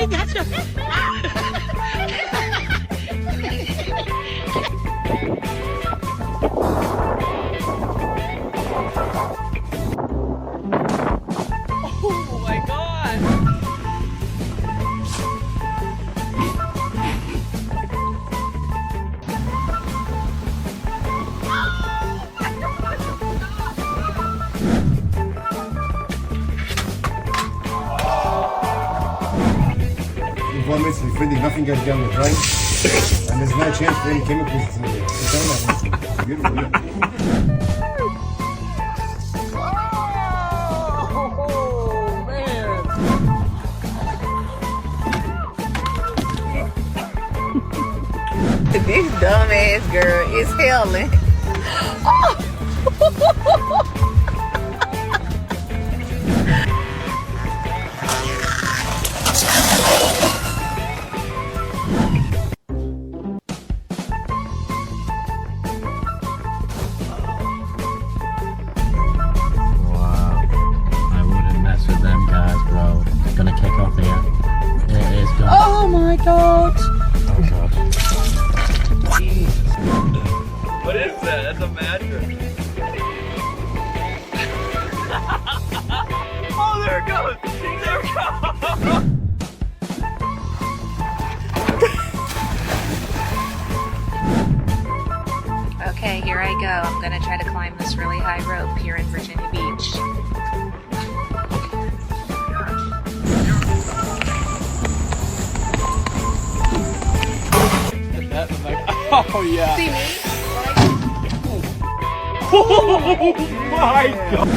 Oh my god! Environmentally friendly, nothing goes down the drain, and there's no chance for any chemicals to contaminate. It's beautiful, yeah. Oh man! This dumbass girl is hailing. Oh my god! Oh god. What is that? That's a mattress. Oh, there it goes! There it goes! Okay, here I go. I'm gonna try to climb this really high rope here in Virginia Beach. Oh yeah. See me? Oh my god.